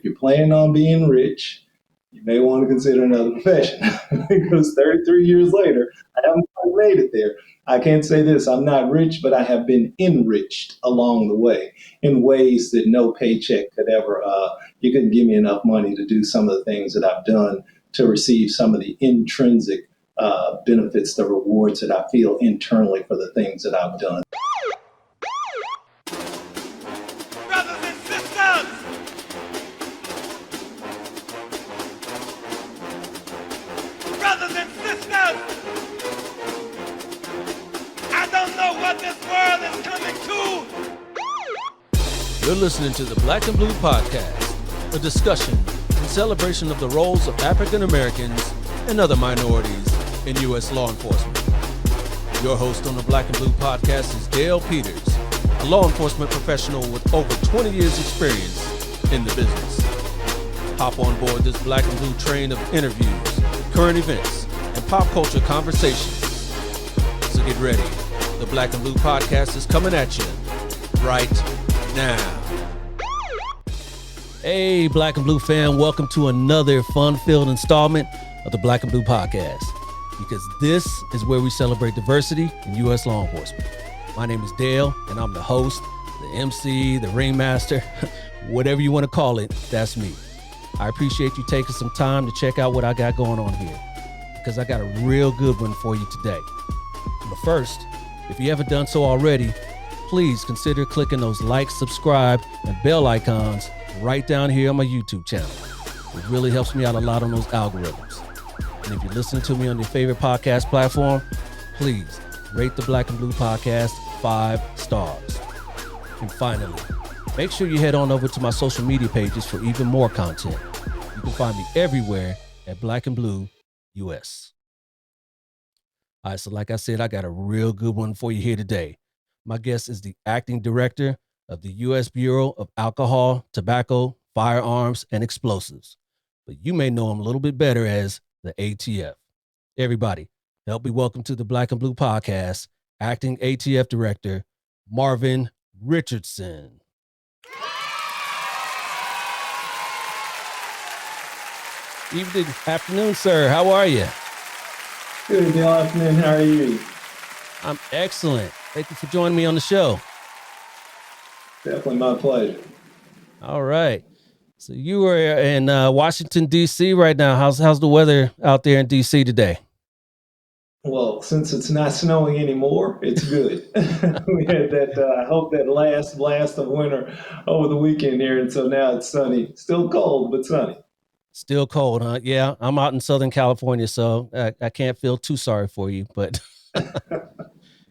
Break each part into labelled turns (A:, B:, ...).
A: you're planning on being rich, you may want to consider another profession because 33 years later, I haven't quite made it there. I can't say this, I'm not rich, but I have been enriched along the way in ways that no paycheck could ever, you couldn't give me enough money to do some of the things that I've done to receive some of the intrinsic benefits, the rewards that I feel internally for the things that I've done.
B: Brothers and sisters, brothers and sisters, I don't know what this world is coming to.
C: You're listening to the Black and Blue Podcast, a discussion and celebration of the roles of African Americans and other minorities in U.S. law enforcement. Your host on the Black and Blue Podcast is Dale Peters, a law enforcement professional with over 20 years experience in the business. Hop on board this Black and Blue train of interviews, current events, and pop culture conversations. So get ready. The Black and Blue Podcast is coming at you right now. Hey, Black and Blue fan, welcome to another fun-filled installment of the Black and Blue Podcast, because this is where we celebrate diversity in U.S. law enforcement. My name is Dale, and I'm the host, the MC, the ringmaster, whatever you want to call it, that's me. I appreciate you taking some time to check out what I got going on here, because I got a real good one for you today. But first, if you haven't done so already, please consider clicking those like, subscribe, and bell icons right down here on my YouTube channel. It really helps me out a lot on those algorithms. And if you're listening to me on your favorite podcast platform, please rate the Black and Blue Podcast 5 stars. And finally, make sure you head on over to my social media pages for even more content. You can find me everywhere at Black and Blue US. All right, so like I said, I got a real good one for you here today. My guest is the acting director of the U.S. Bureau of Alcohol, Tobacco, Firearms, and Explosives. But you may know him a little bit better as the ATF. Everybody, help me welcome to the Black and Blue Podcast, acting ATF director, Marvin Richardson. Evening, afternoon, sir. How are you?
A: Good afternoon. How are you?
C: I'm excellent. Thank you for joining me on the show.
A: Definitely my pleasure.
C: All right. So you are in Washington, D.C. right now. How's the weather out there in D.C. today?
A: Well, since it's not snowing anymore, it's good. We had that, I hope that last blast of winter over the weekend here, and so now it's sunny. Still cold, but sunny.
C: Still cold, huh? Yeah, I'm out in Southern California, so I can't feel too sorry for you. But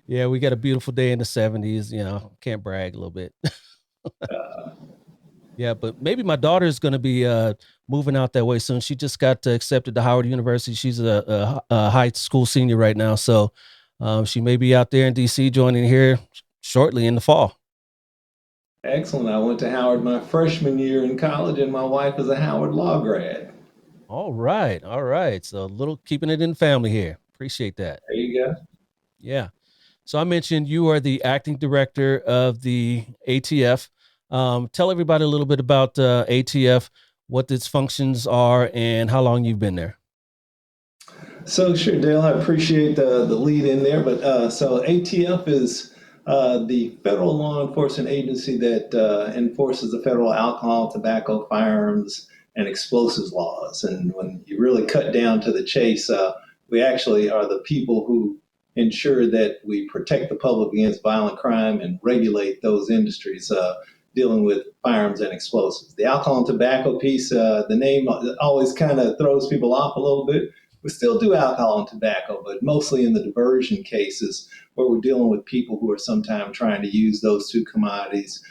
C: yeah, we got a beautiful day in the 70s. You know, can't brag a little bit. Yeah, but maybe my daughter is going to be moving out that way soon. She just got accepted to Howard University. She's a high school senior right now, so she may be out there in D.C. joining here shortly in the fall.
A: Excellent. I went to Howard my freshman year in college, and my wife is a Howard Law grad.
C: All right. So a little keeping it in family here. Appreciate that.
A: There you go.
C: Yeah. So I mentioned you are the acting director of the ATF. Tell everybody a little bit about ATF, what its functions are, and how long you've been there.
A: So sure, Dale, I appreciate the lead in there. But so ATF is the federal law enforcement agency that enforces the federal alcohol, tobacco, firearms, and explosives laws. And when you really cut down to the chase, we actually are the people who ensure that we protect the public against violent crime and regulate those industries dealing with firearms and explosives. The alcohol and tobacco piece, the name always kind of throws people off a little bit. We still do alcohol and tobacco, but mostly in the diversion cases where we're dealing with people who are sometimes trying to use those two commodities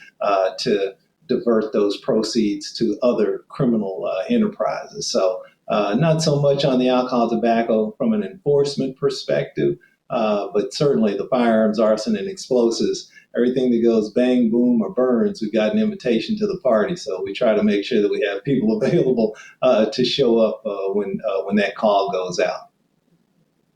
A: to divert those proceeds to other criminal enterprises. So not so much on the alcohol and tobacco from an enforcement perspective, but certainly the firearms, arson, and explosives, everything that goes bang, boom, or burns, we've got an invitation to the party. So we try to make sure that we have people available to show up when that call goes out.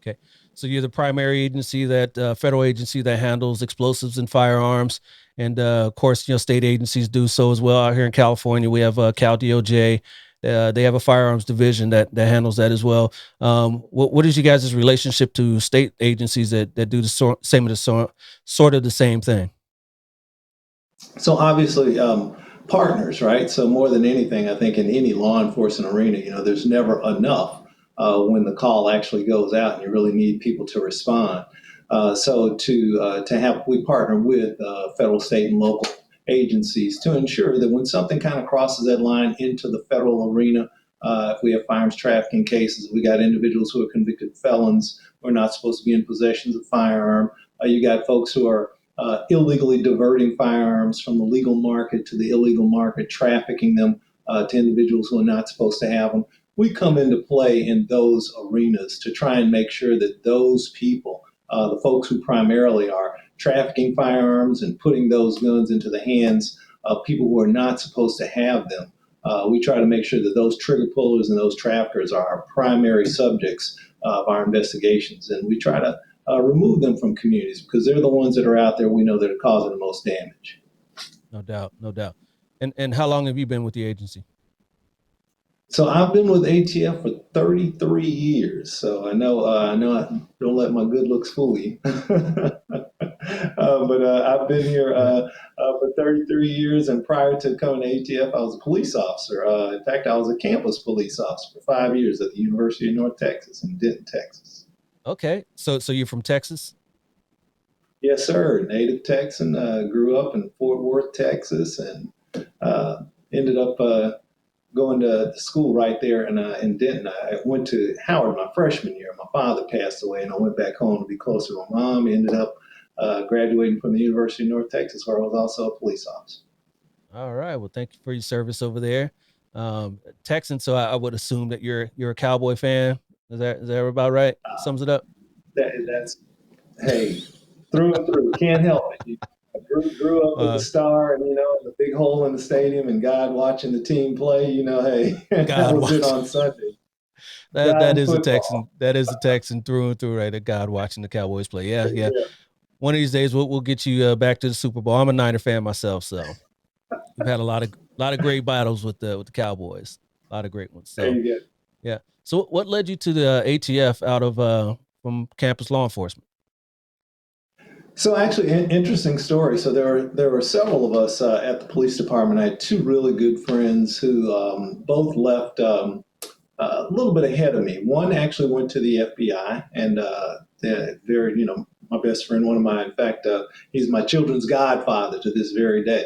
C: Okay. So you're the primary agency federal agency that handles explosives and firearms. And of course, state agencies do so as well. Out here in California, we have Cal DOJ. They have a firearms division that handles that as well. What is you guys' relationship to state agencies that do the sort of the same thing?
A: So obviously, partners, right? So more than anything, I think in any law enforcement arena, there's never enough when the call actually goes out, and you really need people to respond. We partner with federal, state, and local agencies to ensure that when something kind of crosses that line into the federal arena, if we have firearms trafficking cases, we got individuals who are convicted felons who are not supposed to be in possession of a firearm. You got folks who are illegally diverting firearms from the legal market to the illegal market, trafficking them to individuals who are not supposed to have them. We come into play in those arenas to try and make sure that those people, the folks who primarily are trafficking firearms and putting those guns into the hands of people who are not supposed to have them, we try to make sure that those trigger pullers and those traffickers are our primary subjects of our investigations. And we try to remove them from communities because they're the ones that are out there we know that are causing the most damage.
C: No doubt, no doubt. And how long have you been with the agency?
A: So I've been with ATF for 33 years. So I know I don't let my good looks fool you. But I've been here for 33 years, and prior to coming to ATF, I was a police officer. In fact, I was a campus police officer for 5 years at the University of North Texas in Denton, Texas.
C: Okay, so you're from Texas?
A: Yes, sir. Native Texan. Grew up in Fort Worth, Texas, and ended up going to school right there in Denton. I went to Howard my freshman year. My father passed away, and I went back home to be closer to my mom. Ended up graduating from the University of North Texas, where I was also a police officer.
C: All right. Well, thank you for your service over there. Texan, so I would assume that you're a Cowboy fan. Is that about right? Sums it up.
A: That's hey, through and through. Can't help it. I grew up with the star, and the big hole in the stadium, and God watching the team play. Hey, that was it on Sunday.
C: That is football. A Texan. That is a Texan through and through, right? A God watching the Cowboys play. Yeah. One of these days, we'll get you back to the Super Bowl. I'm a Niner fan myself, so we've had a lot of great battles with the Cowboys. A lot of great ones. So
A: there you go.
C: Yeah. So what led you to the ATF out of from campus law enforcement?
A: So actually, interesting story. So there were several of us at the police department. I had two really good friends who both left a little bit ahead of me. One actually went to the FBI, and they're my best friend, one of my, in fact, he's my children's godfather to this very day.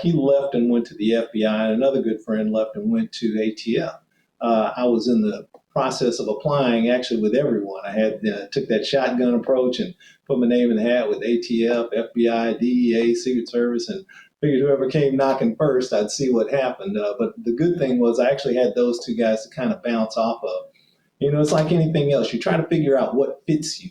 A: He left and went to the FBI, and another good friend left and went to ATF. I was in the process of applying actually with everyone. I had took that shotgun approach and put my name in the hat with ATF, FBI, DEA, Secret Service, and figured whoever came knocking first, I'd see what happened. But the good thing was I actually had those two guys to kind of bounce off of. It's like anything else. You try to figure out what fits you,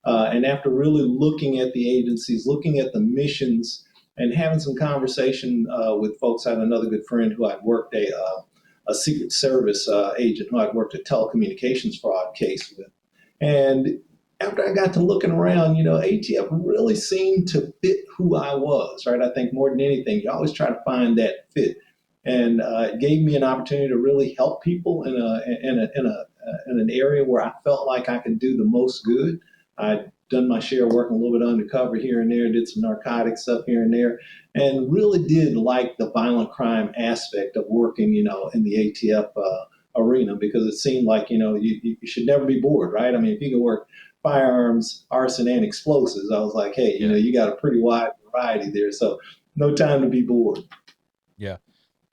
A: and after really looking at the agencies, looking at the missions, and having some conversation with folks, I had another good friend who I'd worked a Secret Service agent who I'd worked a telecommunications fraud case with. And after I got to looking around, ATF really seemed to fit who I was, right? I think more than anything, you always try to find that fit. And it gave me an opportunity to really help people in an area where I felt like I could do the most good. I'd done my share of working a little bit undercover here and there, did some narcotic stuff here and there, and really did like the violent crime aspect of working, in the ATF arena, because it seemed like, you should never be bored, right? I mean, if you can work firearms, arson, and explosives, I was like, hey, you got a pretty wide variety there, so no time to be bored.
C: Yeah.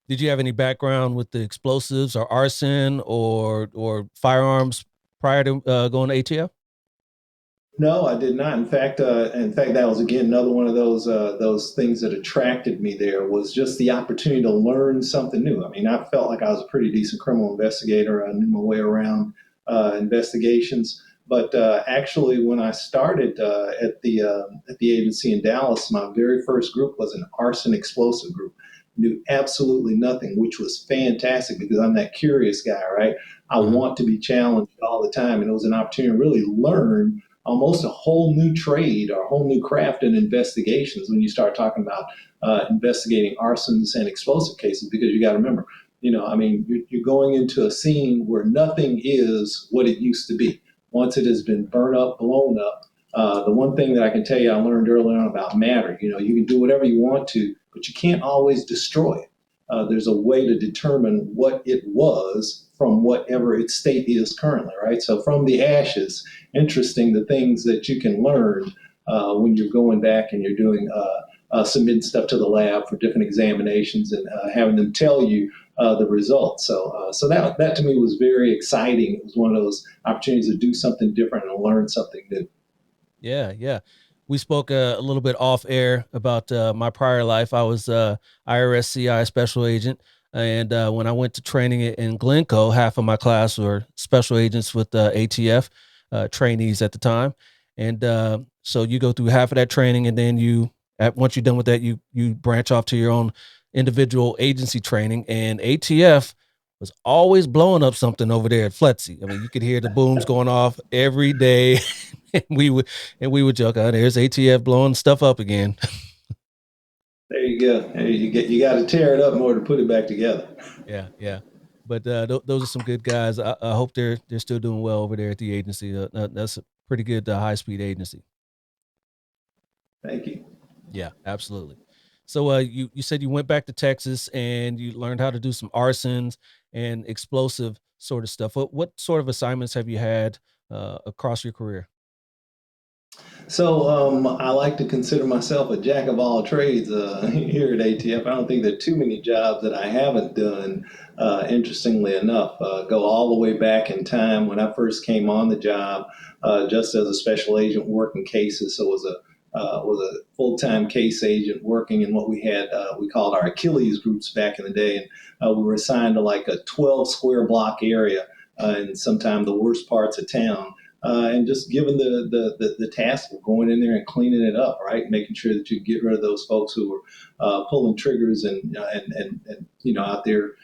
C: Did you have any background with the explosives or arson or firearms prior to going to ATF?
A: No, I did not. In fact, that was again another one of those things that attracted me. There was just the opportunity to learn something new. I mean, I felt like I was a pretty decent criminal investigator. I knew my way around investigations. But actually, when I started at the agency in Dallas, my very first group was an arson explosive group. knew absolutely nothing, which was fantastic because I'm that curious guy, right? I want to be challenged all the time. And it was an opportunity to really learn almost a whole new trade or a whole new craft in investigations when you start talking about investigating arsons and explosive cases, because you got to remember, I mean, you're going into a scene where nothing is what it used to be. Once it has been burnt up, blown up, the one thing that I can tell you I learned early on about matter, you can do whatever you want to, but you can't always destroy it. There's a way to determine what it was from whatever its state is currently, right? So from the ashes, interesting the things that you can learn when you're going back and you're doing submitting stuff to the lab for different examinations and having them tell you the results. So that to me was very exciting. It was one of those opportunities to do something different and learn something new.
C: Yeah, yeah. We spoke a little bit off air about my prior life. I was IRS CI special agent. And when I went to training in Glencoe, half of my class were special agents with ATF trainees at the time. And so you go through half of that training, and then once you're done with that, you branch off to your own individual agency training. And ATF was always blowing up something over there at FLETC. I mean, you could hear the booms going off every day. and we would joke, "Oh, there's ATF blowing stuff up again."
A: There you go. You got to tear it up in order to put it back together.
C: Yeah, yeah. But those are some good guys. I hope they're still doing well over there at the agency. That's a pretty good high speed agency.
A: Thank you.
C: Yeah, absolutely. So you said you went back to Texas and you learned how to do some arsons and explosive sort of stuff. What sort of assignments have you had across your career?
A: So I like to consider myself a jack of all trades here at ATF. I don't think there are too many jobs that I haven't done. Interestingly enough, go all the way back in time when I first came on the job, just as a special agent working cases. So was a full time case agent working in what we called our Achilles groups back in the day, and we were assigned to like a 12 square block area in sometimes the worst parts of town. And just given the task of going in there and cleaning it up, right, making sure that you get rid of those folks who were pulling triggers and out there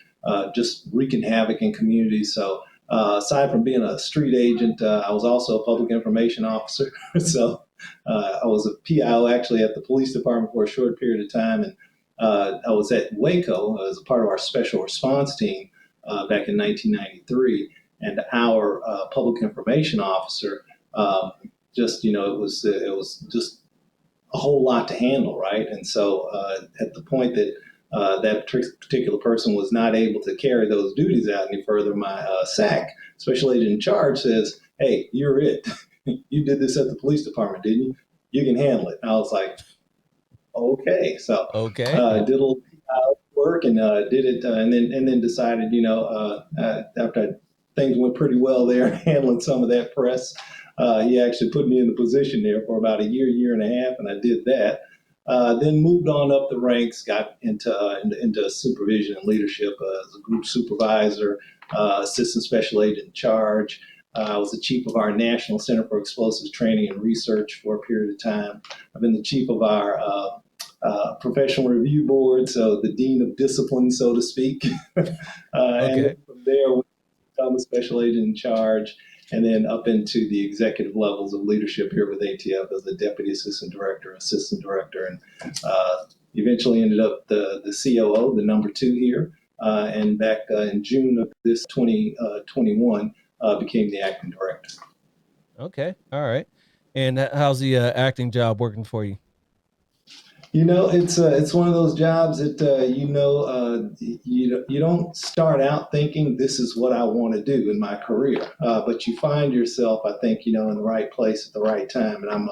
A: just wreaking havoc in communities. So aside from being a street agent, I was also a public information officer. So I was a PIO actually at the police department for a short period of time, and I was at Waco as a part of our special response team back in 1993. And our public information officer, it was just a whole lot to handle, right? And so at the point that that particular person was not able to carry those duties out any further, my SAC, special agent in charge, says, "Hey, you're it. You did this at the police department, didn't you? You can handle it." And I was like, "Okay." So
C: Okay.
A: did a little work and did it, and then decided, after things went pretty well there, handling some of that press. He actually put me in the position there for about a year and a half, and I did that. Then moved on up the ranks, got into supervision and leadership as a group supervisor, assistant special agent in charge. I was the chief of our National Center for Explosives Training and Research for a period of time. I've been the chief of our professional review board, so the dean of discipline, so to speak.
C: Okay.
A: And from there, I'm a special agent in charge, and then up into the executive levels of leadership here with ATF as the deputy assistant director, and eventually ended up the COO, the number two here, and back in June of this 2021 became the acting director.
C: Okay. All right. And how's the acting job working for you?
A: It's one of those jobs that you don't start out thinking this is what I want to do in my career, but you find yourself, I think, in the right place at the right time. And I'm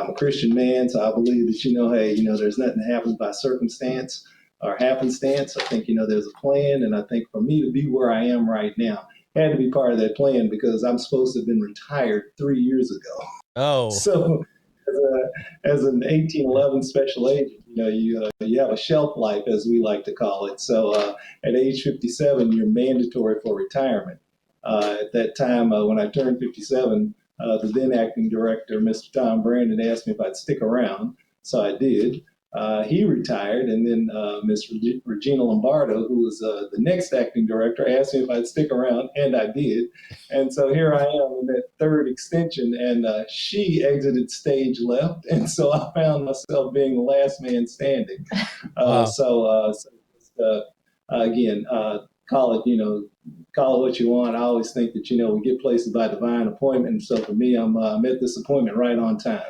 A: a Christian man, so I believe that hey, there's nothing that happens by circumstance or happenstance. I think there's a plan, and I think for me to be where I am right now had to be part of that plan because I'm supposed to have been retired 3 years ago.
C: Oh,
A: So as an 1811 special agent, you have a shelf life, as we like to call it. So at age 57, you're mandatory for retirement. At that time, when I turned 57, the then acting director, Mr. Tom Brandon, asked me if I'd stick around. So I did. He retired, and then Miss Regina Lombardo, who was the next acting director, asked me if I'd stick around, and I did. And so here I am in that third extension, and she exited stage left, and so I found myself being the last man standing.
C: Wow.
A: Again, call it, call it what you want. I always think that, we get places by divine appointment. And so for me, I'm at this appointment right on time.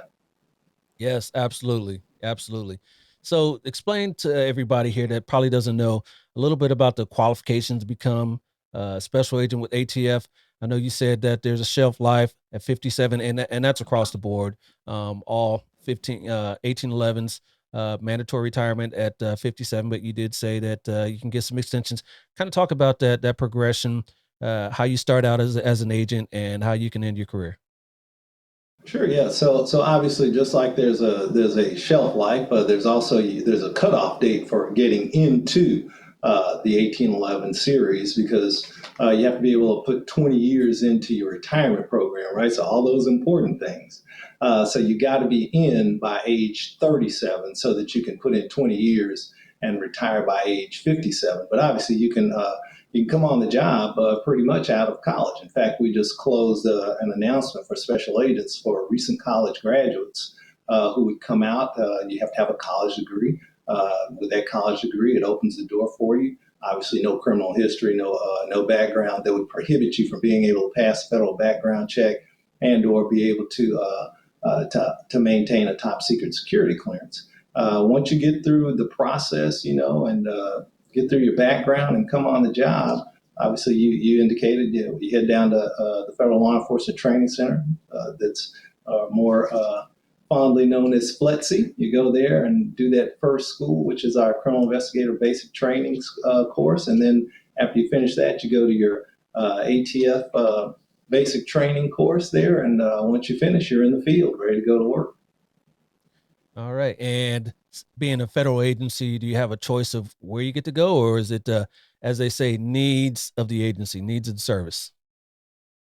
C: Yes, absolutely. Absolutely. So explain to everybody here that probably doesn't know a little bit about the qualifications to become a special agent with ATF. I know you said that there's a shelf life at 57, and that's across the board. All 1811s, mandatory retirement at 57, but you did say that you can get some extensions. Kind of talk about that progression, how you start out as an agent and how you can end your career.
A: Sure, yeah. So obviously, just like there's a shelf life, but there's a cutoff date for getting into the 1811 series because you have to be able to put 20 years into your retirement program, right? So all those important things. So you got to be in by age 37 so that you can put in 20 years and retire by age 57. But obviously, you can come on the job pretty much out of college. In fact, we just closed an announcement for special agents for recent college graduates who would come out. You have to have a college degree. With that college degree, it opens the door for you. Obviously, no criminal history, no background that would prohibit you from being able to pass a federal background check and/or be able to maintain a top secret security clearance. Once you get through the process, and get through your background and come on the job. Obviously, you indicated you head down to the Federal Law Enforcement Training Center. That's more fondly known as FLETC. You go there and do that first school, which is our criminal investigator basic training course, and then after you finish that, you go to your ATF basic training course there, and once you finish, you're in the field, ready to go to work.
C: All right. And being a federal agency, do you have a choice of where you get to go, or is it, as they say, needs of the agency, needs of the service?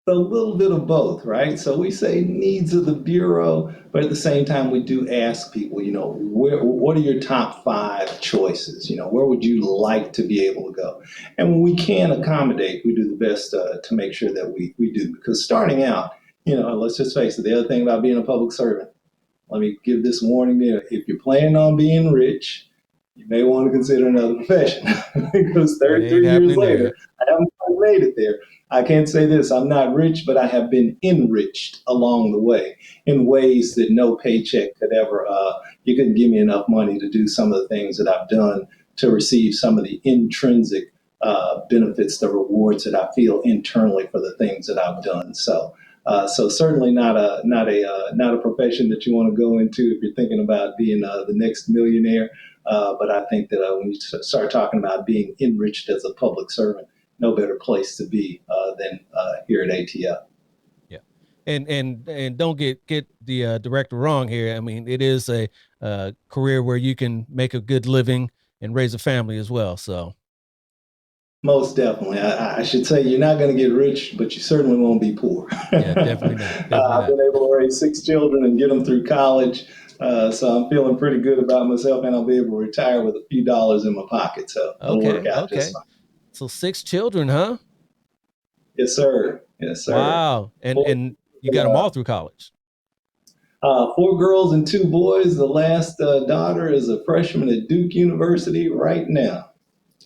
A: A little bit of both, right? So we say needs of the Bureau, but at the same time, we do ask people, what are your top 5 choices? Where would you like to be able to go? And when we can accommodate, we do the best to make sure that we do. Because starting out, let's just face it, the other thing about being a public servant, let me give this warning there. If you're planning on being rich, you may want to consider another profession because
C: It ain't
A: 33 years
C: happening there
A: later,
C: yet.
A: I haven't quite made it there. I can't say this, I'm not rich, but I have been enriched along the way in ways that no paycheck could ever, you couldn't give me enough money to do some of the things that I've done to receive some of the intrinsic benefits, the rewards that I feel internally for the things that I've done. So certainly not a profession that you want to go into if you're thinking about being the next millionaire. But I think that when you start talking about being enriched as a public servant, no better place to be than here at ATF.
C: Yeah. And don't get the director wrong here. I mean, it is a career where you can make a good living and raise a family as well. So
A: Most definitely. I should say you're not going to get rich, but you certainly won't be poor.
C: yeah, definitely not. Definitely
A: I've
C: not.
A: been able to raise 6 children and get them through college. So I'm feeling pretty good about myself, and I'll be able to retire with a few dollars in my pocket. So it'll work
C: Okay.
A: out just
C: Okay.
A: fine.
C: So 6 children, huh?
A: Yes, sir. Yes, sir.
C: Wow. And
A: 4,
C: you got them all through college.
A: 4 girls and 2 boys. The last daughter is a freshman at Duke University right now.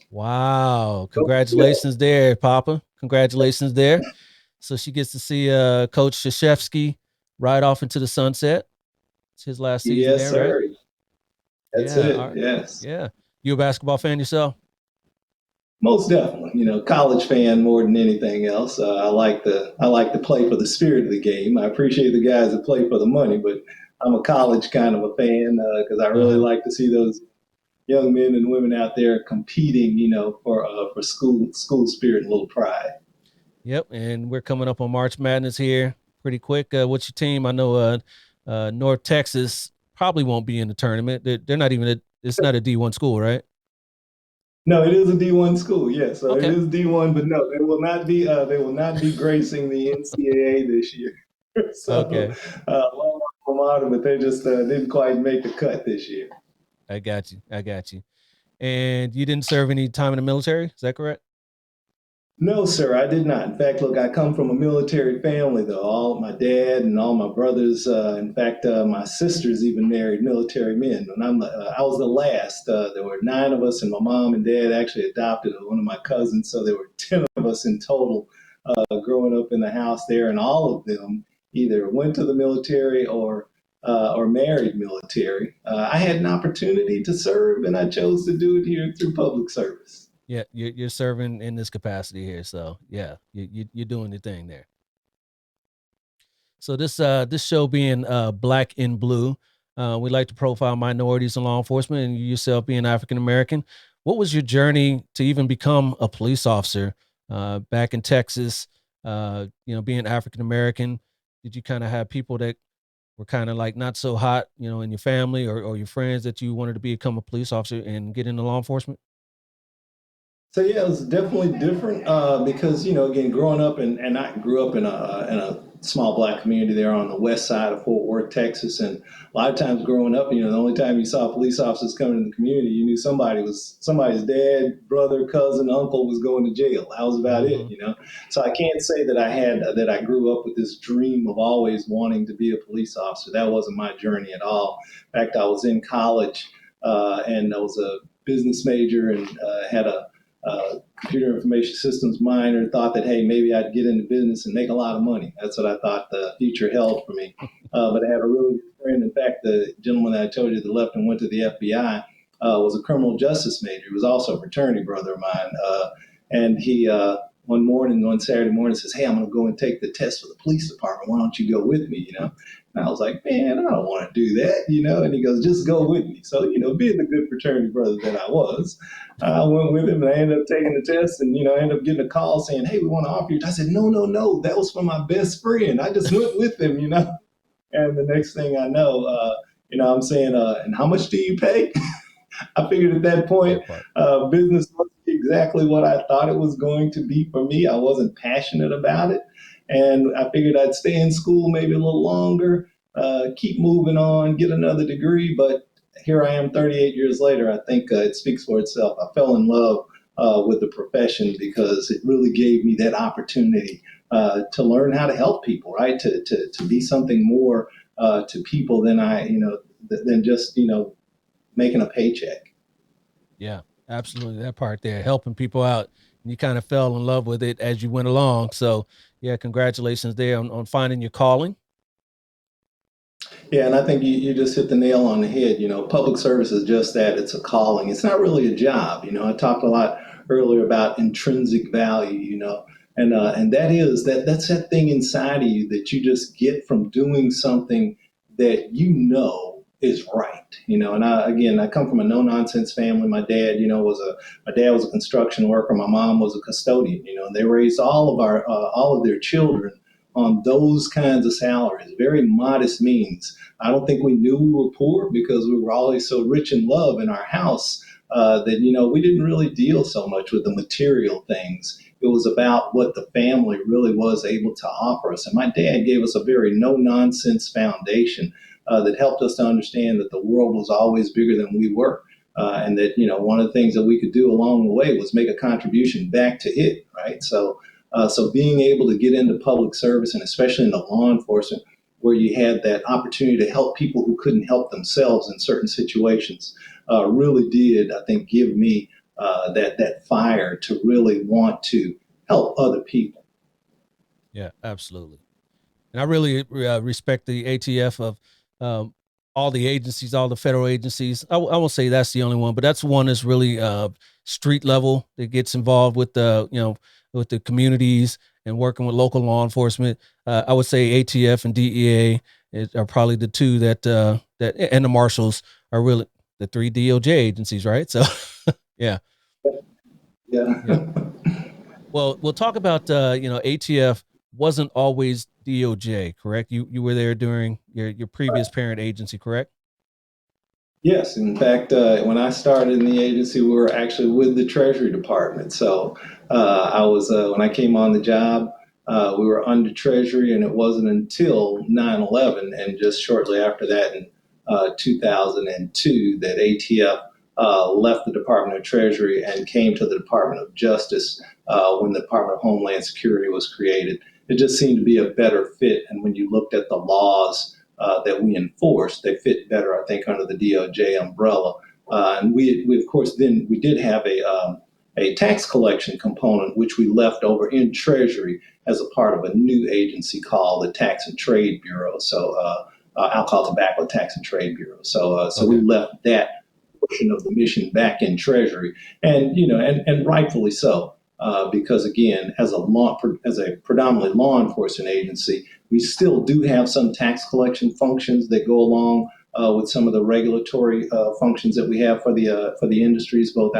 C: Wow.
A: Yeah.
C: Congratulations there, Papa. Congratulations there. So she gets to see Coach Krzyzewski ride off into the sunset. It's his last season
A: Yes,
C: there, right?
A: sir. That's
C: Yeah. All
A: it.
C: right.
A: Yes.
C: Yeah. You a basketball fan yourself?
A: Most definitely, college fan more than anything else. I like to play for the spirit of the game. I appreciate the guys that play for the money, but I'm a college kind of a fan because I really
C: Uh-huh.
A: like to see those young men and women out there competing, for school spirit and a little pride.
C: Yep. And we're coming up on March Madness here pretty quick. What's your team? I know North Texas probably won't be in the tournament. They're not even it's not a D1 school, right?
A: No, it is a D1 school. Yes, so it
C: Okay.
A: is D1, but no, they will not be. They will not be gracing the NCAA this year. So,
C: Okay.
A: long alma mater, but they just didn't quite make the cut this year.
C: I got you. I got you. And you didn't serve any time in the military? Is that correct?
A: No, sir, I did not. In fact, look, I come from a military family, though. All my dad and all my brothers, in fact, my sisters even married military men. And I was the last. There were nine of us, and my mom and dad actually adopted one of my cousins, so there were 10 of us in total growing up in the house there, and all of them either went to the military or married military. I had an opportunity to serve, and I chose to do it here through public service.
C: Yeah, you're serving in this capacity here, so yeah, you're doing the thing there. So this show being Black in Blue, we like to profile minorities in law enforcement, and you yourself being African American. What was your journey to even become a police officer back in Texas? Being African American, did you kind of have people that were kind of like not so hot, in your family or your friends that you wanted to become a police officer and get into law enforcement?
A: So yeah, it was definitely different because again, growing up and I grew up in a small black community there on the west side of Fort Worth, Texas, and a lot of times growing up, the only time you saw police officers coming in the community, you knew somebody's dad, brother, cousin, uncle was going to jail. That was about it. So I can't say that I grew up with this dream of always wanting to be a police officer. That wasn't my journey at all. In fact, I was in college and I was a business major and had a computer information systems minor, thought that, hey, maybe I'd get into business and make a lot of money. That's what I thought the future held for me. But I had a really good friend. In fact, the gentleman that I told you that left and went to the FBI was a criminal justice major. He was also a fraternity brother of mine. And he, one Saturday morning, says, hey, I'm going to go and take the test for the police department. Why don't you go with me, And I was like, man, I don't want to do that, And he goes, just go with me. So, being the good fraternity brother that I was, I went with him and I ended up taking the test and, I ended up getting a call saying, hey, we want to offer you. I said, no, no, no. That was for my best friend. I just went with him, And the next thing I know, I'm saying, and how much do you pay? I figured at that point, business wasn't exactly what I thought it was going to be for me. I wasn't passionate about it. And I figured I'd stay in school maybe a little longer, keep moving on, get another degree. But here I am 38 years later. I think it speaks for itself. I fell in love with the profession because it really gave me that opportunity to learn how to help people, right? To be something more to people than just, making a paycheck.
C: Yeah, absolutely. That part there, helping people out. And you kind of fell in love with it as you went along. So yeah, congratulations there on finding your calling.
A: Yeah, and I think you just hit the nail on the head. Public service is just that. It's a calling. It's not really a job. I talked a lot earlier about intrinsic value, and that's that thing inside of you that you just get from doing something that is right. And I come from a no nonsense family. My dad was a construction worker. My mom was a custodian. And they raised all of their children on those kinds of salaries, very modest means. I don't think we knew we were poor because we were always so rich in love in our house that we didn't really deal so much with the material things. It was about what the family really was able to offer us. And my dad gave us a very no nonsense foundation that helped us to understand that the world was always bigger than we were. And that, one of the things that we could do along the way was make a contribution back to it, right? So being able to get into public service, and especially into law enforcement, where you had that opportunity to help people who couldn't help themselves in certain situations, really did, I think, give me that fire to really want to help other people.
C: Yeah, absolutely. And I really respect the ATF of all the agencies, all the federal agencies. I won't say that's the only one, but that's one that's really street level that gets involved with with the communities and working with local law enforcement. I would say ATF and DEA are probably the two that and the marshals are really the three DOJ agencies, right? So, yeah.
A: Yeah.
C: Well, we'll talk about ATF wasn't always DOJ, correct? You were there during your previous parent agency, correct?
A: Yes, in fact, when I started in the agency, we were actually with the Treasury Department. So I was when I came on the job, we were under Treasury, and it wasn't until 9/11, and just shortly after that, in 2002 that ATF left the Department of Treasury and came to the Department of Justice when the Department of Homeland Security was created. It just seemed to be a better fit. And when you looked at the laws that we enforced, they fit better, I think, under the DOJ umbrella. And we of course, then we did have a tax collection component, which we left over in Treasury as a part of a new agency called the Tax and Trade Bureau. So Alcohol, Tobacco, Tax and Trade Bureau. So we left that portion of the mission back in Treasury, and and rightfully so, because again, as a predominantly law enforcement agency, we still do have some tax collection functions that go along with some of the regulatory functions that we have for the industries, both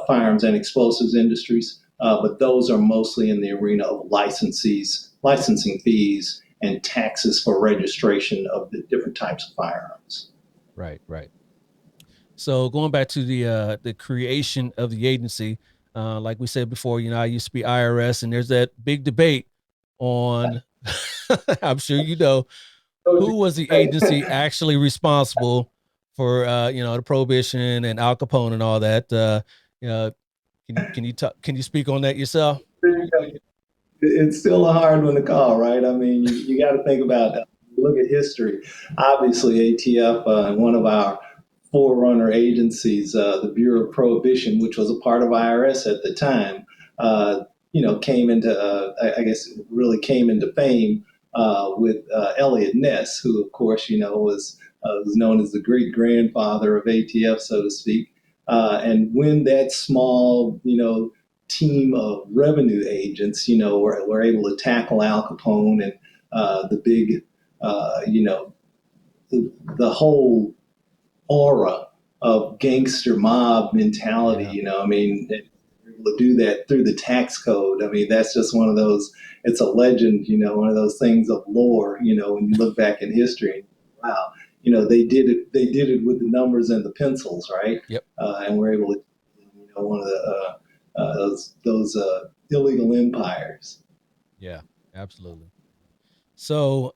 A: firearms and explosives industries. But those are mostly in the arena of licensing fees, and taxes for registration of the different types of firearms.
C: Right. So going back to the creation of the agency, like we said before, I used to be IRS, and there's that big debate on, I'm sure who was the agency actually responsible for the prohibition and Al Capone and all that. Can you speak on that yourself?
A: It's still a hard one to call, right? I mean, you got to think about that. Look at history. Obviously, ATF, one of our forerunner agencies, the Bureau of Prohibition, which was a part of IRS at the time, came into, really came into fame with Elliot Ness, who, of course, was known as the great grandfather of ATF, so to speak. And when that small, team of revenue agents, were able to tackle Al Capone and the big, the whole aura of gangster mob mentality,
C: Yeah.
A: To do that through the tax code. I mean, that's just one of those, it's a legend, one of those things of lore, when you look back in history, wow, they did it with the numbers and the pencils, right?
C: Yep.
A: And we're able to, one of those illegal empires.
C: Yeah, absolutely. So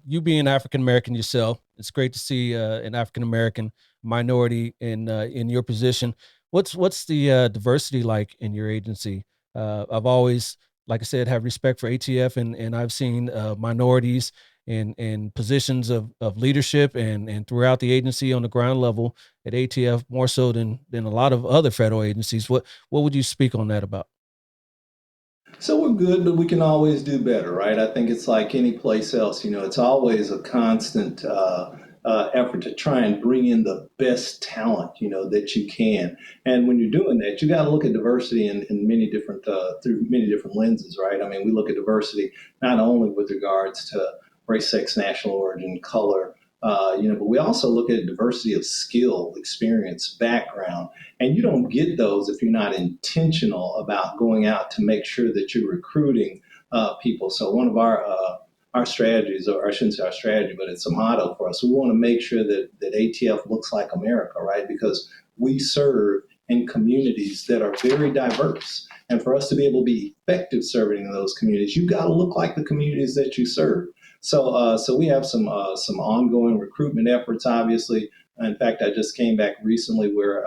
C: you being African American yourself, it's great to see an African American minority in your position. What's the diversity like in your agency? I've always, like I said, have respect for ATF, and I've seen minorities in positions of leadership and throughout the agency on the ground level at ATF more so than a lot of other federal agencies. What would you speak on that about?
A: So we're good, but we can always do better, right? I think it's like any place else. It's always a constant effort to try and bring in the best talent, that you can. And when you're doing that, you got to look at diversity in many different through many different lenses, right? I mean, we look at diversity not only with regards to race, sex, national origin, color, but we also look at diversity of skill, experience, background. And you don't get those if you're not intentional about going out to make sure that you're recruiting people. So one of our strategies, or I shouldn't say our strategy, but it's a motto for us. We want to make sure that ATF looks like America, right? Because we serve in communities that are very diverse. And for us to be able to be effective serving in those communities, you've got to look like the communities that you serve. So we have some ongoing recruitment efforts, obviously. In fact, I just came back recently where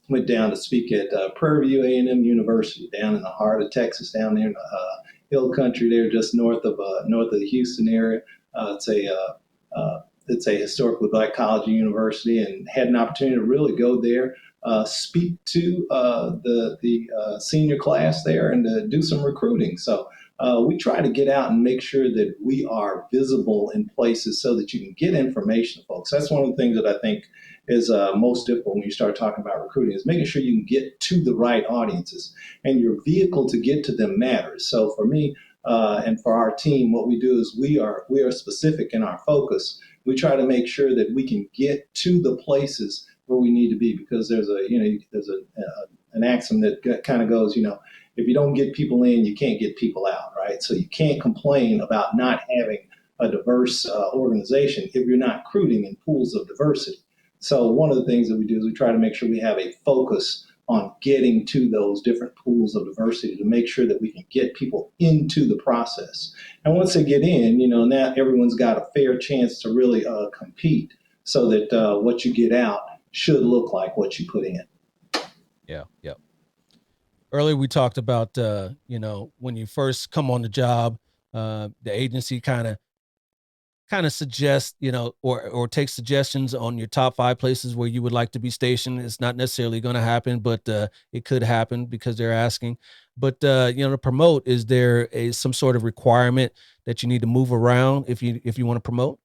A: went down to speak at Prairie View A&M University down in the heart of Texas, down there in the hill country there, just north of the Houston area. It's a historically black college and university, and had an opportunity to really go there, speak to the senior class there, and to do some recruiting. So we try to get out and make sure that we are visible in places so that you can get information to folks. That's one of the things that I think is most difficult when you start talking about recruiting, is making sure you can get to the right audiences, and your vehicle to get to them matters. So for me and for our team, what we do is we are specific in our focus. We try to make sure that we can get to the places where we need to be, because there's an axiom that kind of goes, if you don't get people in, you can't get people out, right? So you can't complain about not having a diverse organization if you're not recruiting in pools of diversity. So one of the things that we do is we try to make sure we have a focus on getting to those different pools of diversity to make sure that we can get people into the process. And once they get in, now everyone's got a fair chance to really compete so that what you get out should look like what you put in.
C: Yeah. Yeah. Earlier we talked about, when you first come on the job, the agency kind of suggest, or take suggestions on your top 5 places where you would like to be stationed. It's not necessarily going to happen, but it could happen because they're asking. But to promote, is there some sort of requirement that you need to move around if you want to promote?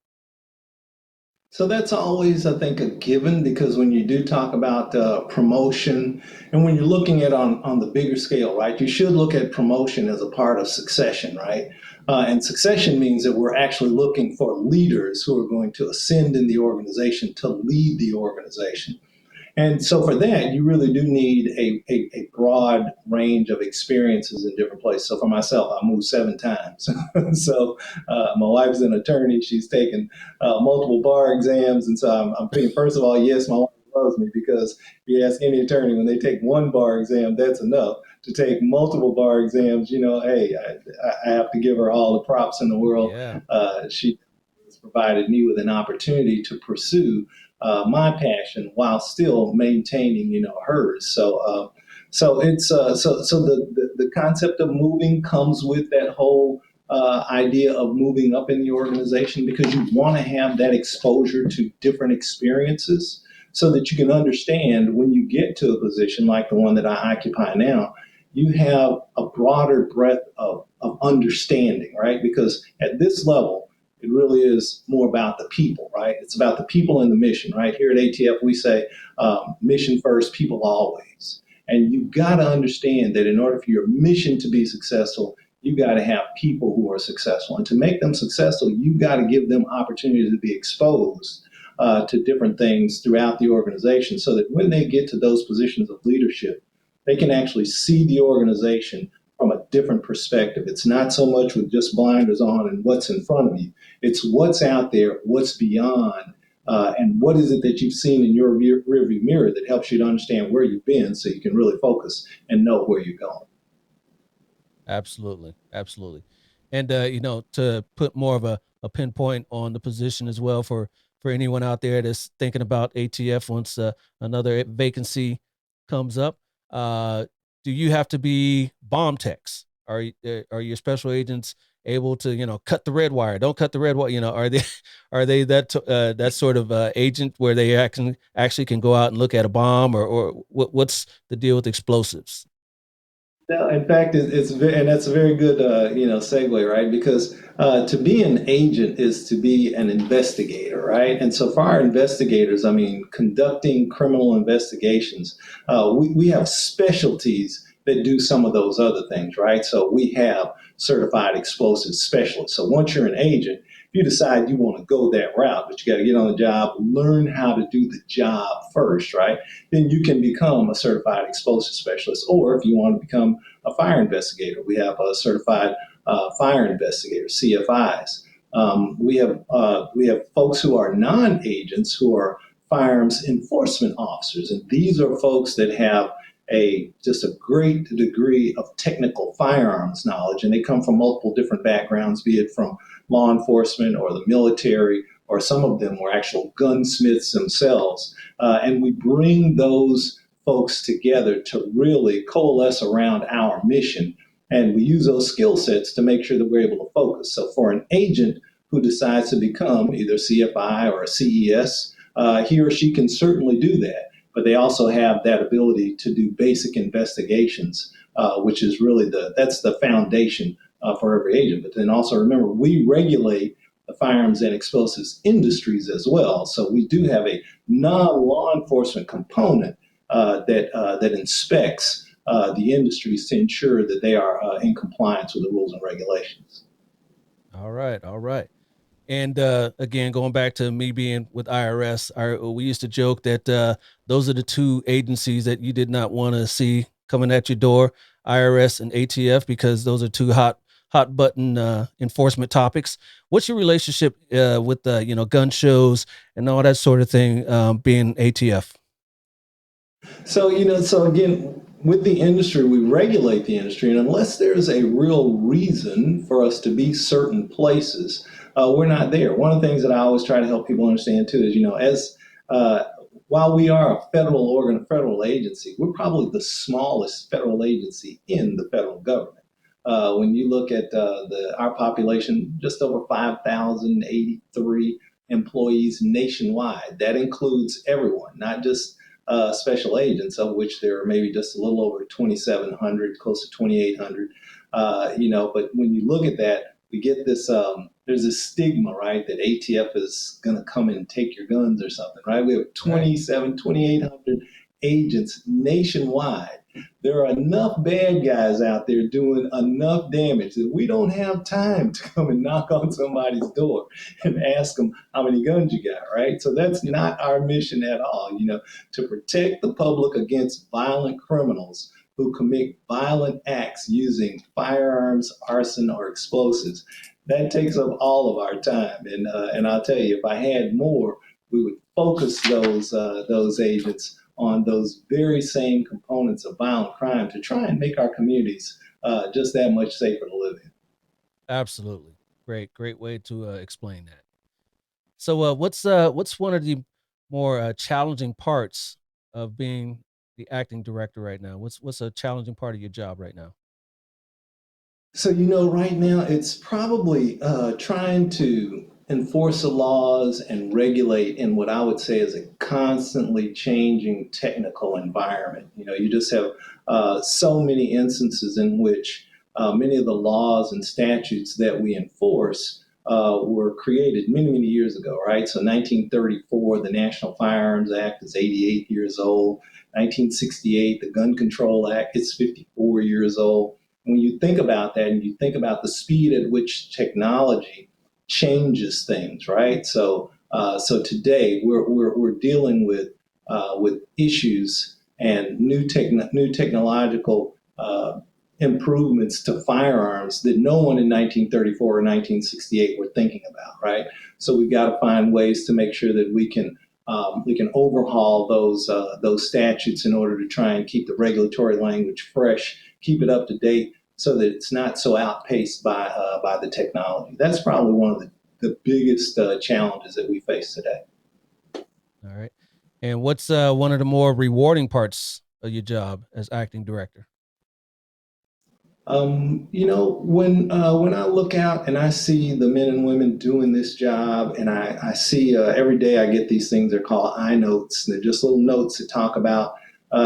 A: So that's always, I think, a given because when you do talk about promotion and when you're looking at on the bigger scale, right, you should look at promotion as a part of succession, right? And succession means that we're actually looking for leaders who are going to ascend in the organization to lead the organization. And so for that, you really do need a broad range of experiences in different places. So for myself, I moved 7 times. So my wife's an attorney. She's taken multiple bar exams. And so I'm thinking, first of all, yes, my wife loves me because if you ask any attorney, when they take one bar exam, that's enough. To take multiple bar exams, hey, I have to give her all the props in the world.
C: Yeah.
A: She has provided me with an opportunity to pursue my passion while still maintaining, hers. So it's the concept of moving comes with that whole idea of moving up in the organization because you want to have that exposure to different experiences so that you can understand when you get to a position like the one that I occupy now, you have a broader breadth of understanding, right? Because at this level, it really is more about the people, right? It's about the people and the mission, right? Here at ATF, we say mission first, people always. And you've got to understand that in order for your mission to be successful, you've got to have people who are successful. And to make them successful, you've got to give them opportunities to be exposed to different things throughout the organization so that when they get to those positions of leadership, they can actually see the organization from a different perspective. It's not so much with just blinders on and what's in front of you. It's what's out there, what's beyond, and what is it that you've seen in your rearview mirror that helps you to understand where you've been so you can really focus and know where you're going.
C: Absolutely. Absolutely. And, to put more of a pinpoint on the position as well for anyone out there that's thinking about ATF once another vacancy comes up, do you have to be bomb techs? Are your special agents able to, cut the red wire? Don't cut the red wire. Are they are they that sort of agent where they actually can go out and look at a bomb or what's the deal with explosives?
A: No, in fact, and that's a very good segue, right? Because to be an agent is to be an investigator, right? And so for our investigators, I mean, conducting criminal investigations, we have specialties that do some of those other things, right? So we have certified explosives specialists. So once you're an agent, if you decide you want to go that route, but you got to get on the job, learn how to do the job first, right? Then you can become a certified explosive specialist. Or if you want to become a fire investigator, we have a certified fire investigator, CFIs. We have folks who are non-agents who are firearms enforcement officers, and these are folks that have just a great degree of technical firearms knowledge, and they come from multiple different backgrounds, be it from law enforcement or the military, or some of them were actual gunsmiths themselves. And we bring those folks together to really coalesce around our mission. And we use those skill sets to make sure that we're able to focus. So for an agent who decides to become either CFI or a CES, he or she can certainly do that. But they also have that ability to do basic investigations, which is really that's the foundation for every agent. But then also remember, we regulate the firearms and explosives industries as well. So we do have a non-law enforcement component that inspects the industries to ensure that they are in compliance with the rules and regulations.
C: All right. All right. And again, going back to me being with IRS, we used to joke that those are the two agencies that you did not want to see coming at your door, IRS and ATF, because those are two hot button enforcement topics. What's your relationship with gun shows and all that sort of thing, being ATF?
A: So, so again, with the industry, we regulate the industry, and unless there's a real reason for us to be certain places, we're not there. One of the things that I always try to help people understand too is, as uh, while we are a federal agency, we're probably the smallest federal agency in the federal government. When you look at our population, just over 5,083 employees nationwide. That includes everyone, not just special agents, of which there are maybe just a little over 2,700, close to 2,800. But when you look at that, we get this. There's a stigma, right, that ATF is going to come and take your guns or something, right? We have 2,800 agents nationwide. There are enough bad guys out there doing enough damage that we don't have time to come and knock on somebody's door and ask them how many guns you got, right? So that's not our mission at all, to protect the public against violent criminals who commit violent acts using firearms, arson, or explosives. That takes up all of our time. And I'll tell you, if I had more, we would focus those agents on those very same components of violent crime to try and make our communities just that much safer to live in.
C: Absolutely. Great way to explain that. So, what's one of the more challenging parts of being the acting director right now? What's a challenging part of your job right now?
A: So, right now it's probably trying to enforce the laws and regulate in what I would say is a constantly changing technical environment. You just have so many instances in which many of the laws and statutes that we enforce were created many, many years ago, right? So 1934, the National Firearms Act is 88 years old. 1968, the Gun Control Act is 54 years old. When you think about that and you think about the speed at which technology changes things, right? So today we're dealing with issues and new technological improvements to firearms that no one in 1934 or 1968 were thinking about, right? So we've got to find ways to make sure that we can overhaul those statutes in order to try and keep the regulatory language fresh, keep it up to date, so that it's not so outpaced by the technology. That's probably one of the biggest challenges that we face today.
C: All right. And what's one of the more rewarding parts of your job as acting director?
A: When I look out and I see the men and women doing this job, and I see every day I get these things. They're called I notes. They're just little notes that talk about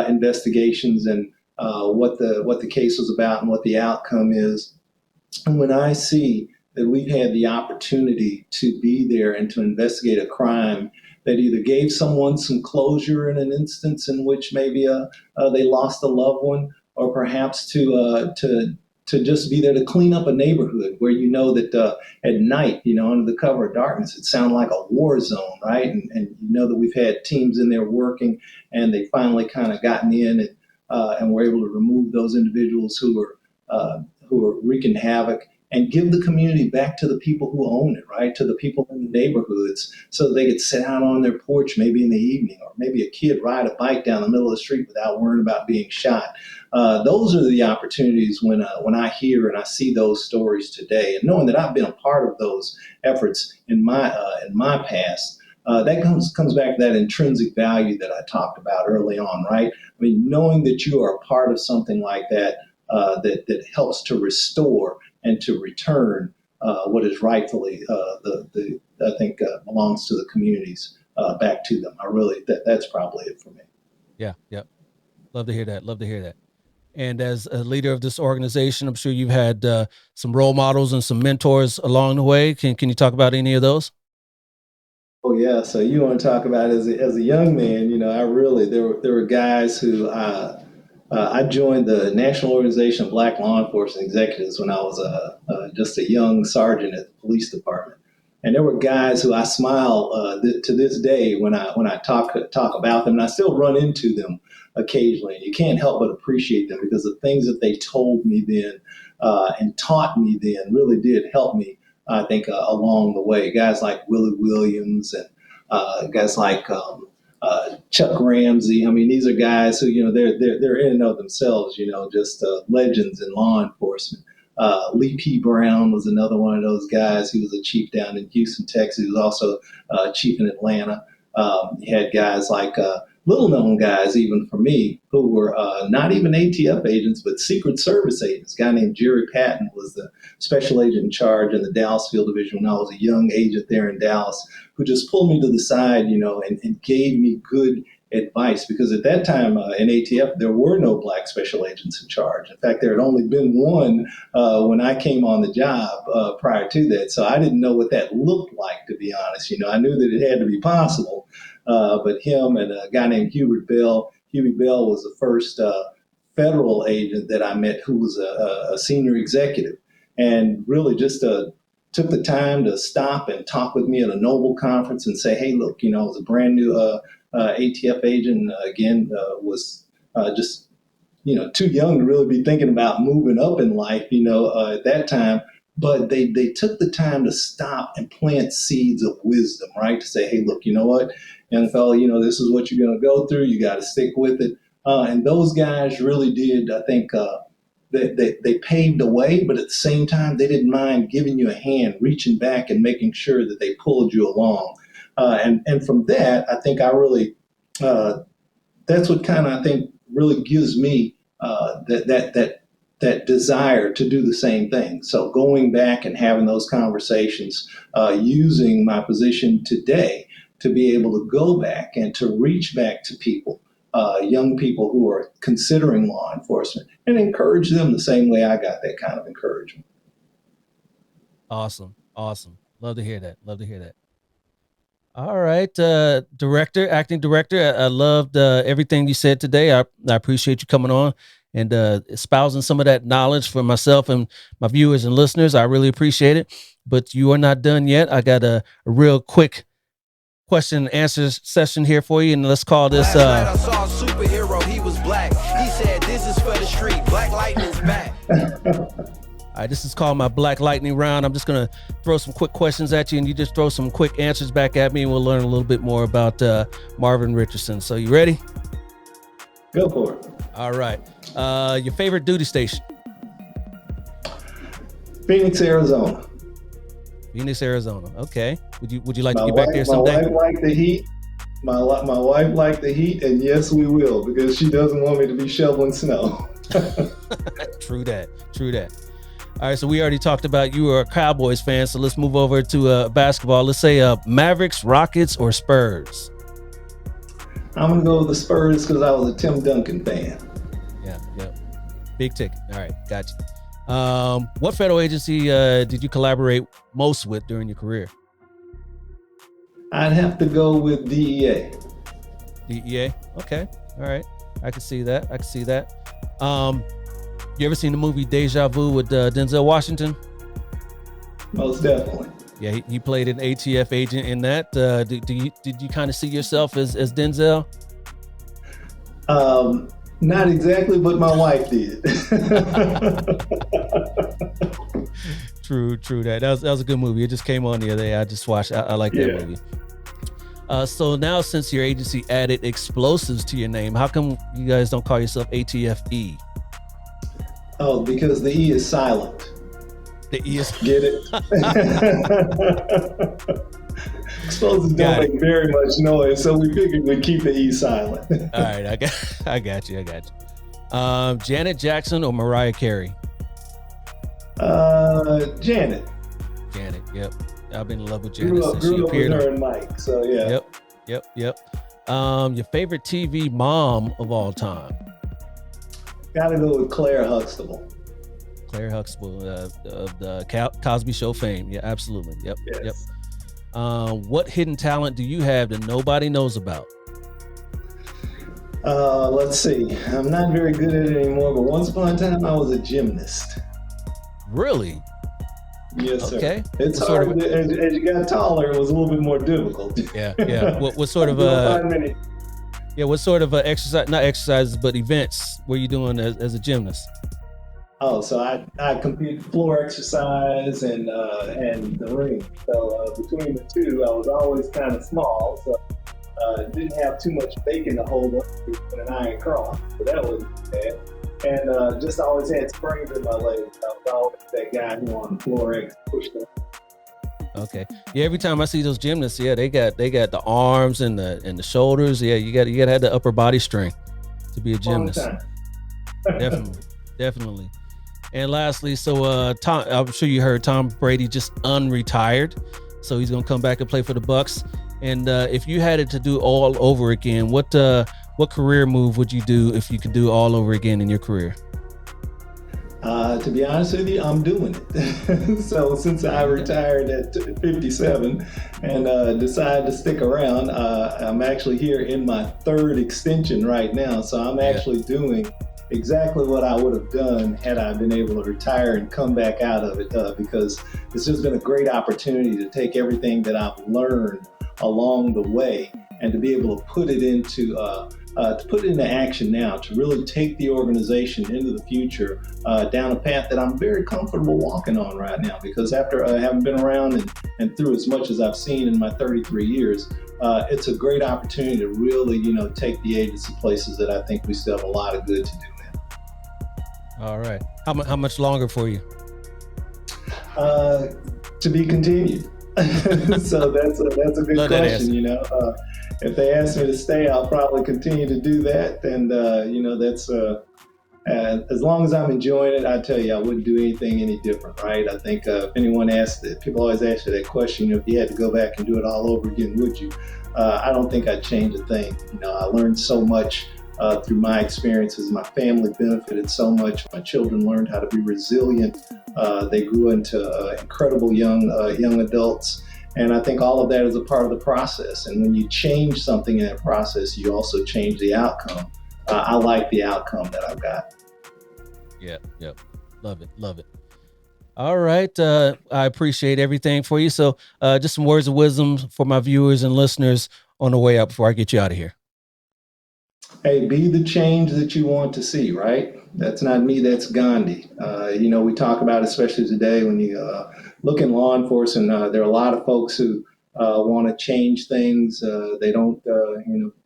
A: investigations and what the case was about and what the outcome is. And when I see that we've had the opportunity to be there and to investigate a crime that either gave someone some closure in an instance in which maybe they lost a loved one, or perhaps to just be there to clean up a neighborhood where that at night, under the cover of darkness, it sounded like a war zone, right? And that we've had teams in there working, and they finally kind of gotten in and were able to remove those individuals who are wreaking havoc, and give the community back to the people who own it, right? To the people in the neighborhoods, so that they could sit out on their porch maybe in the evening, or maybe a kid ride a bike down the middle of the street without worrying about being shot. Those are the opportunities when I hear and I see those stories today, and knowing that I've been a part of those efforts in my past. That comes back to that intrinsic value that I talked about early on, right? I mean, knowing that you are a part of something like that, that helps to restore and to return what is rightfully I think belongs to the communities back to them. That's probably it for me.
C: Yeah, yeah. Love to hear that. Love to hear that. And as a leader of this organization, I'm sure you've had some role models and some mentors along the way. Can you talk about any of those?
A: Oh yeah, so you want to talk about as a young man? There were guys who I joined the National Organization of Black Law Enforcement Executives when I was just a young sergeant at the police department, and there were guys who I smile to this day when I talk about them, and I still run into them occasionally. And you can't help but appreciate them, because the things that they told me then and taught me then really did help me, I think, along the way. Guys like Willie Williams, and guys like Chuck Ramsey. I mean, these are guys who, they're in and of themselves, just legends in law enforcement. Lee P. Brown was another one of those guys. He was a chief down in Houston, Texas. He was also chief in Atlanta. You had guys like little known guys, even for me, who were not even ATF agents, but Secret Service agents. A guy named Jerry Patton was the special agent in charge in the Dallas Field Division when I was a young agent there in Dallas, who just pulled me to the side, and gave me good advice, because at that time in ATF, there were no black special agents in charge. In fact, there had only been one when I came on the job prior to that. So I didn't know what that looked like, to be honest. I knew that it had to be possible. But him and a guy named Hubert Bell was the first federal agent that I met who was a senior executive, and really just took the time to stop and talk with me at a Noble conference and say, hey, look, I was a brand new ATF agent, was just, too young to really be thinking about moving up in life, at that time. But they took the time to stop and plant seeds of wisdom, right? To say, hey, look, you know what, young fellow, this is what you're going to go through. You got to stick with it. And those guys really did, I think, they paved the way, but at the same time, they didn't mind giving you a hand, reaching back and making sure that they pulled you along. And from that, I think that's what kind of, I think, really gives me that desire to do the same thing. So going back and having those conversations, using my position today to be able to go back and to reach back to people, young people who are considering law enforcement, and encourage them the same way I got that kind of encouragement.
C: Awesome. Love to hear that. All right, acting director, I loved everything you said today. I appreciate you coming on and espousing some of that knowledge for myself and my viewers and listeners. I really appreciate it. But you are not done yet. I got a real quick question and answer session here for you, and let's call this.
D: Last night I saw a superhero. He was black. He said, "This is for the street. Black Lightning's back."
C: All right, this is called my Black Lightning round. I'm just going to throw some quick questions at you, and you just throw some quick answers back at me, and we'll learn a little bit more about Marvin Richardson. So you ready?
A: Go for it.
C: All right. Your favorite duty station?
A: Phoenix, Arizona.
C: Phoenix, Arizona. Okay. Would you like to
A: My
C: get back
A: wife-
C: there someday?
A: My wife liked the heat. My wife liked the heat, and yes, we will, because she doesn't want me to be shoveling snow.
C: True that. All right, so we already talked about you are a Cowboys fan, so let's move over to basketball. Let's say Mavericks, Rockets, or Spurs.
A: I'm going to go with the Spurs because I was a Tim Duncan fan.
C: Yeah. Big ticket. All right, got you. What federal agency did you collaborate most with during your career?
A: I'd have to go with DEA.
C: DEA? Okay. All right. I can see that. You ever seen the movie Deja Vu with Denzel Washington?
A: Most definitely.
C: Yeah, he played an ATF agent in that. Did you kind of see yourself as Denzel?
A: Not exactly, but my wife did.
C: True. That was a good movie. It just came on the other day. I just watched. I like that movie. So now, since your agency added explosives to your name, how come you guys don't call yourself ATFE?
A: Oh, because the E is silent.
C: The E is...
A: Get it? Explosives don't make very much noise, so we figured we'd keep the E silent.
C: All right, I got you. Janet Jackson or Mariah Carey?
A: Janet.
C: Yep. I've been in love with Janet
A: Grew
C: since she
A: up
C: appeared.
A: with her and Mike, so yeah.
C: Yep. Your favorite TV mom of all time?
A: Gotta go with Claire Huxtable.
C: Claire Huxtable of the Cosby Show fame. Yeah, absolutely. Yep. What hidden talent do you have that nobody knows about?
A: Let's see. I'm not very good at it anymore, but once upon a time I was a gymnast.
C: Really?
A: Yes, sir.
C: Okay.
A: It's hard. As you got taller, it was a little bit more difficult.
C: Yeah. What sort of what sort of exercise? Not exercises, but events were you doing as a gymnast?
A: Oh, so I compete floor exercise and the ring. So between the two, I was always kind of small. So Didn't have too much bacon to hold up with an iron cross, so that wasn't bad. And just always had springs in my legs. I was always that guy who on the floor pushed up.
C: Okay. Yeah. Every time I see those gymnasts, yeah, they got the arms and the shoulders. Yeah, you got to have the upper body strength to be a gymnast. Definitely. And lastly, so Tom, I'm sure you heard Tom Brady just unretired, so he's gonna come back and play for the Bucks. And if you had it to do all over again, what career move would you do if you could do all over again in your career?
A: To be honest with you, I'm doing it. So since I retired at 57 and decided to stick around, I'm actually here in my third extension right now. So I'm actually doing exactly what I would have done had I been able to retire and come back out of it, because it's just been a great opportunity to take everything that I've learned along the way and to be able to put it into action now, to really take the organization into the future down a path that I'm very comfortable walking on right now, because after having been around and through as much as I've seen in my 33 years, it's a great opportunity to really, take the agency places that I think we still have a lot of good to do in.
C: All right. How much longer for you?
A: To be continued. So that's a good question. If they ask me to stay, I'll probably continue to do that. And that's as long as I'm enjoying it, I tell you, I wouldn't do anything any different, right? I think if anyone asks that, people always ask you that question. If you had to go back and do it all over again, would you? I don't think I'd change a thing. I learned so much through my experiences. My family benefited so much. My children learned how to be resilient. They grew into incredible young adults. And I think all of that is a part of the process. And when you change something in that process, you also change the outcome. I like the outcome that I've got.
C: Yep. Love it. All right. I appreciate everything for you. So just some words of wisdom for my viewers and listeners on the way out before I get you out of here.
A: Hey, be the change that you want to see, right? That's not me, that's Gandhi. We talk about, especially today, when you look in law enforcement, there are a lot of folks who want to change things. They don't,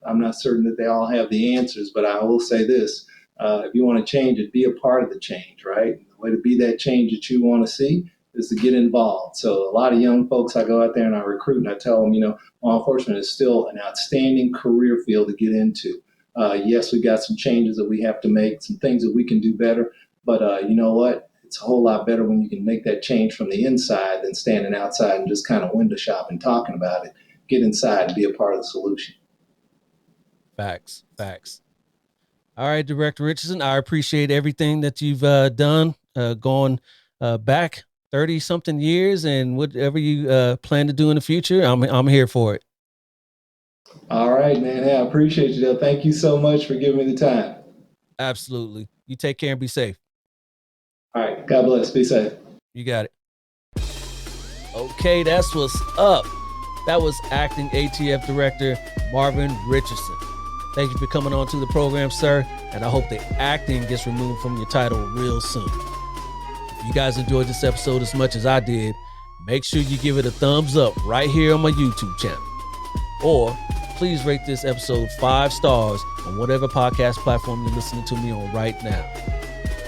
A: I'm not certain that they all have the answers, but I will say this, if you want to change it, be a part of the change, right? The way to be that change that you want to see is to get involved. So a lot of young folks, I go out there and I recruit and I tell them, law enforcement is still an outstanding career field to get into. Yes, we got some changes that we have to make, some things that we can do better, but you know what? It's a whole lot better when you can make that change from the inside than standing outside and just kind of window shopping, talking about it. Get inside and be a part of the solution.
C: Facts. All right, Director Richardson, I appreciate everything that you've done, going back 30-something years, and whatever you plan to do in the future, I'm here for it.
A: All right, man. Hey, I appreciate you, Dale. Thank you so much for giving me the time.
C: Absolutely. You take care and be safe.
A: All right. God bless. Be safe.
C: You got it. Okay, that's what's up. That was Acting ATF Director Marvin Richardson. Thank you for coming on to the program, sir, and I hope the acting gets removed from your title real soon. If you guys enjoyed this episode as much as I did, make sure you give it a thumbs up right here on my YouTube channel. Or please rate this episode 5 stars on whatever podcast platform you're listening to me on right now.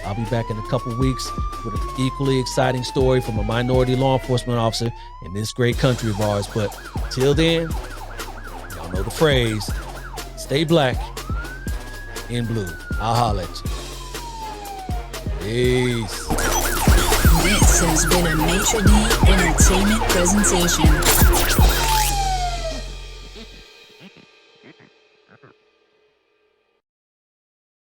C: I'll be back in a couple weeks with an equally exciting story from a minority law enforcement officer in this great country of ours. But till then, y'all know the phrase, stay black in blue. I'll holler at you. Peace.
E: This has been a Maitre D Entertainment presentation.